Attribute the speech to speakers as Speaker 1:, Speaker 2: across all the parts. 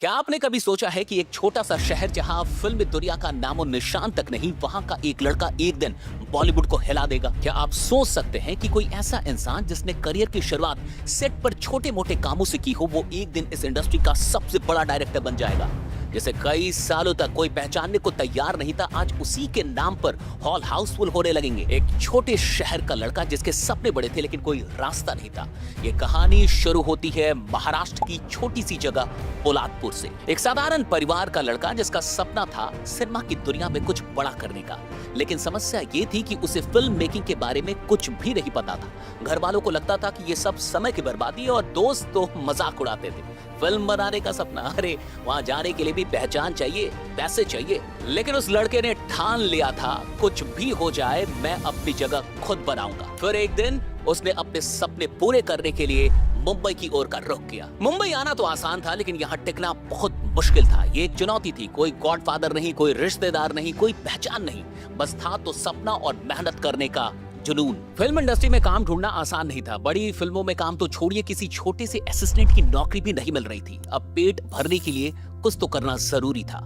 Speaker 1: क्या आपने कभी सोचा है कि एक छोटा सा शहर जहां फिल्म दुनिया का नामो निशान तक नहीं, वहां का एक लड़का एक दिन बॉलीवुड को हिला देगा? क्या आप सोच सकते हैं कि कोई ऐसा इंसान जिसने करियर की शुरुआत सेट पर छोटे मोटे कामों से की हो, वो एक दिन इस इंडस्ट्री का सबसे बड़ा डायरेक्टर बन जाएगा? जिसे कई सालों तक कोई पहचानने को तैयार नहीं था, आज उसी के नाम पर हॉल हाउसफुल होने लगेंगे। एक छोटे शहर का लड़का जिसके सपने बड़े थे लेकिन कोई रास्ता नहीं था। ये कहानी शुरू होती है महाराष्ट्र की छोटी सी जगह पोलादपुर से। एक साधारण परिवार का लड़का जिसका सपना था सिनेमा की दुनिया में कुछ बड़ा करने का, लेकिन समस्या ये थी कि उसे फिल्म मेकिंग के बारे में कुछ भी नहीं पता था। घर वालों को लगता था कि ये सब समय की बर्बादी है और दोस्त तो मजाक उड़ाते थे। फिल्म बनाने का सपना, अरे वहां जाने के लिए भी पहचान चाहिए, पैसे चाहिए। लेकिन उस लड़के ने ठान लिया था, कुछ भी हो जाए मैं अपनी जगह खुद बनाऊंगा। फिर एक दिन उसने अपने सपने पूरे करने के लिए मुंबई की ओर का रुख किया। मुंबई आना तो आसान था, लेकिन यहाँ टिकना बहुत मुश्किल था। ये एक चुनौती थी। कोई गॉडफादर नहीं, कोई रिश्तेदार नहीं, कोई पहचान नहीं, बस था तो सपना और मेहनत करने का जुनून। फिल्म इंडस्ट्री में काम ढूंढना आसान नहीं था। बड़ी फिल्मों में काम तो छोड़िए, किसी छोटे से असिस्टेंट की नौकरी भी नहीं मिल रही थी। अब पेट भरने के लिए कुछ तो करना जरूरी था।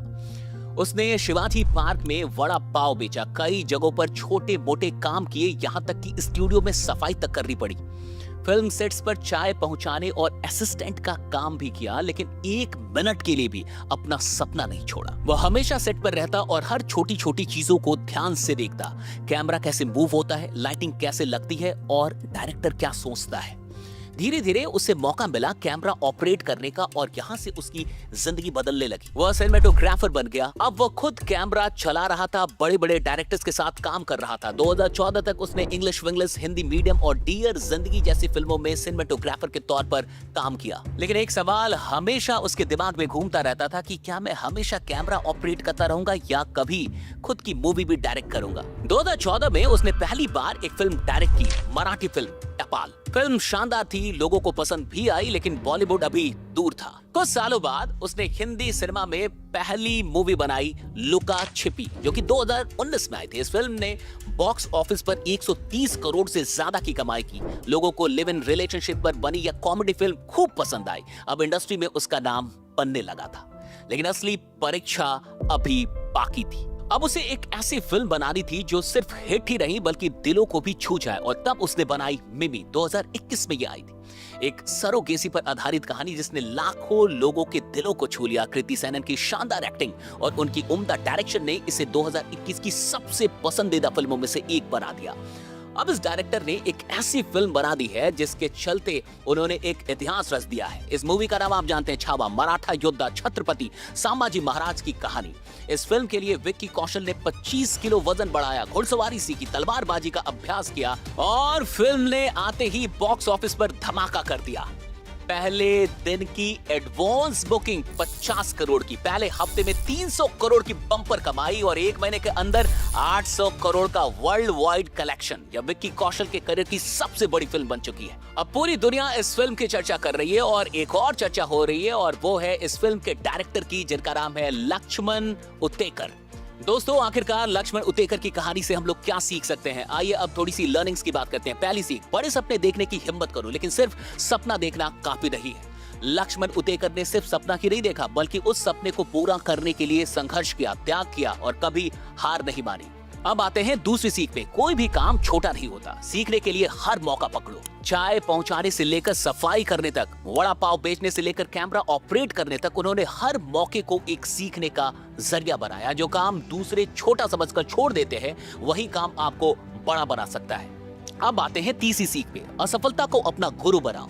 Speaker 1: उसने शिवाजी पार्क में वड़ा पाव बेचा, कई जगहों पर छोटे मोटे काम किए, यहाँ तक कि स्टूडियो में सफाई तक करनी पड़ी। फिल्म सेट्स पर चाय पहुंचाने और असिस्टेंट का काम भी किया, लेकिन एक मिनट के लिए भी अपना सपना नहीं छोड़ा। वह हमेशा सेट पर रहता और हर छोटी छोटी चीजों को ध्यान से देखता। कैमरा कैसे मूव होता है, लाइटिंग कैसे लगती है और डायरेक्टर क्या सोचता है। धीरे धीरे उसे मौका मिला कैमरा ऑपरेट करने का और यहाँ से उसकी जिंदगी बदलने लगी। वह सिनेमेटोग्राफर बन गया। अब वह खुद कैमरा चला रहा था, बड़े बड़े डायरेक्टर्स के साथ काम कर रहा था। 2014 तक उसने इंग्लिश विंग्लिश, हिंदी मीडियम और डियर जिंदगी जैसी फिल्मों में सिनेमेटोग्राफर के तौर पर काम किया। लेकिन एक सवाल हमेशा उसके दिमाग में घूमता रहता था कि क्या मैं हमेशा कैमरा ऑपरेट करता रहूंगा या कभी खुद की मूवी भी डायरेक्ट करूंगा। 2014 में उसने पहली बार एक फिल्म डायरेक्ट की, मराठी फिल्म टपाल। फिल्म शानदार थी, लोगों को पसंद भी आई, लेकिन बॉलीवुड अभी दूर था। कुछ सालों बाद उसने हिंदी सिनेमा में पहली मूवी बनाई, लुका छिपी, जो कि 2019 में आई थी। इस फिल्म ने बॉक्स ऑफिस पर 130 करोड़ से ज्यादा की कमाई की। लोगों को लिव इन रिलेशनशिप पर बनी यह कॉमेडी फिल्म खूब पसंद आई। अब इंडस्ट्री में उसका नाम बनने लगा था, लेकिन असली परीक्षा अभी बाकी थी। अब उसे एक ऐसी फिल्म बनानी थी जो सिर्फ हिट ही नहीं बल्कि दिलों को भी छू जाए, और तब उसने बनाई मिमी। 2021 में ये आई थी। एक सरोगेसी पर आधारित कहानी जिसने लाखों लोगों के दिलों को छू लिया। कृति सेनन की शानदार एक्टिंग और उनकी उम्दा डायरेक्शन ने इसे 2021 की सबसे पसंदीदा फिल्मों में से एक बना दिया। अब इस डायरेक्टर ने एक ऐसी फिल्म बना दी है जिसके चलते उन्होंने एक इतिहास रच दिया है। इस मूवी का नाम आप जानते हैं, छावा। मराठा योद्धा छत्रपति संभाजी महाराज की कहानी। इस फिल्म के लिए विक्की कौशल ने 25 किलो वजन बढ़ाया, घुड़सवारी सीखी, तलवारबाजी का अभ्यास किया और फिल्म ने आते ही बॉक्स ऑफिस पर धमाका कर दिया। पहले दिन की एडवांस बुकिंग 50 करोड़ की, पहले हफ्ते में 300 करोड़ की बम्पर कमाई और एक महीने के अंदर 800 करोड़ का वर्ल्ड वाइड कलेक्शन। यह विक्की कौशल के करियर की सबसे बड़ी फिल्म बन चुकी है। अब पूरी दुनिया इस फिल्म की चर्चा कर रही है और एक और चर्चा हो रही है, और वो है इस फिल्म के डायरेक्टर की, जिनका नाम है लक्ष्मण उतेकर। दोस्तों, आखिरकार लक्ष्मण उतेकर की कहानी से हम लोग क्या सीख सकते हैं? आइए अब थोड़ी सी लर्निंग्स की बात करते हैं। पहली सीख, बड़े सपने देखने की हिम्मत करो, लेकिन सिर्फ सपना देखना काफी नहीं है। लक्ष्मण उतेकर ने सिर्फ सपना ही नहीं देखा, बल्कि उस सपने को पूरा करने के लिए संघर्ष किया, त्याग किया और कभी हार नहीं मानी। अब आते हैं दूसरी सीख पे। कोई भी काम छोटा नहीं होता, सीखने के लिए हर मौका पकड़ो। चाय पहुंचाने से लेकर सफाई करने तक, वड़ा पाव बेचने से लेकर कैमरा ऑपरेट करने तक, उन्होंने हर मौके को एक सीखने का जरिया बनाया। जो काम दूसरे छोटा समझकर छोड़ देते हैं, वही काम आपको बड़ा बना सकता है। अब आते हैं तीसरी सीख पे। असफलता को अपना गुरु बनाओ।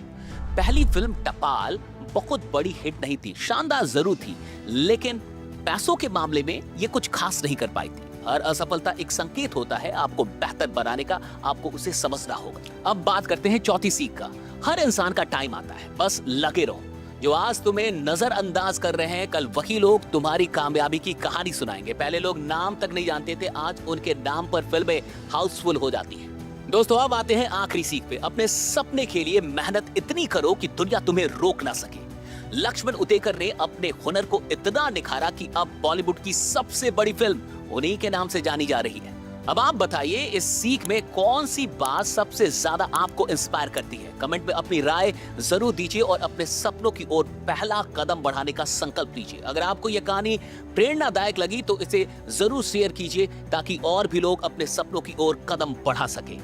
Speaker 1: पहली फिल्म टपाल बहुत बड़ी हिट नहीं थी, शानदार जरूर थी, लेकिन पैसों के मामले में ये कुछ खास नहीं कर पाई थी। हर असफलता एक संकेत होता है आपको बेहतर बनाने का, आपको उसे समझना होगा। अब बात करते हैं चौथी सीख का। हर इंसान का टाइम आता है, बस लगे रहो। जो आज तुम्हें नजरअंदाज कर रहे हैं, कल वही लोग तुम्हारी कामयाबी की कहानी सुनाएंगे। पहले लोग नाम तक नहीं जानते थे, आज उनके नाम पर फिल्में हाउसफुल हो जाती हैं। दोस्तों, अब आते हैं आखिरी सीख पे। अपने सपने के लिए मेहनत इतनी करो कि दुनिया तुम्हें रोक ना सके। लक्ष्मण उतेकर ने अपने हुनर को इतना निखारा कि अब बॉलीवुड की सबसे बड़ी फिल्म उन्हीं के नाम से जानी जा रही है। अब आप बताइए इस सीख में कौन सी बात सबसे ज्यादा आपको इंस्पायर करती है। कमेंट में अपनी राय जरूर दीजिए और अपने सपनों की ओर पहला कदम बढ़ाने का संकल्प लीजिए। अगर आपको यह कहानी प्रेरणादायक लगी तो इसे जरूर शेयर कीजिए ताकि और भी लोग अपने सपनों की ओर कदम बढ़ा सकें।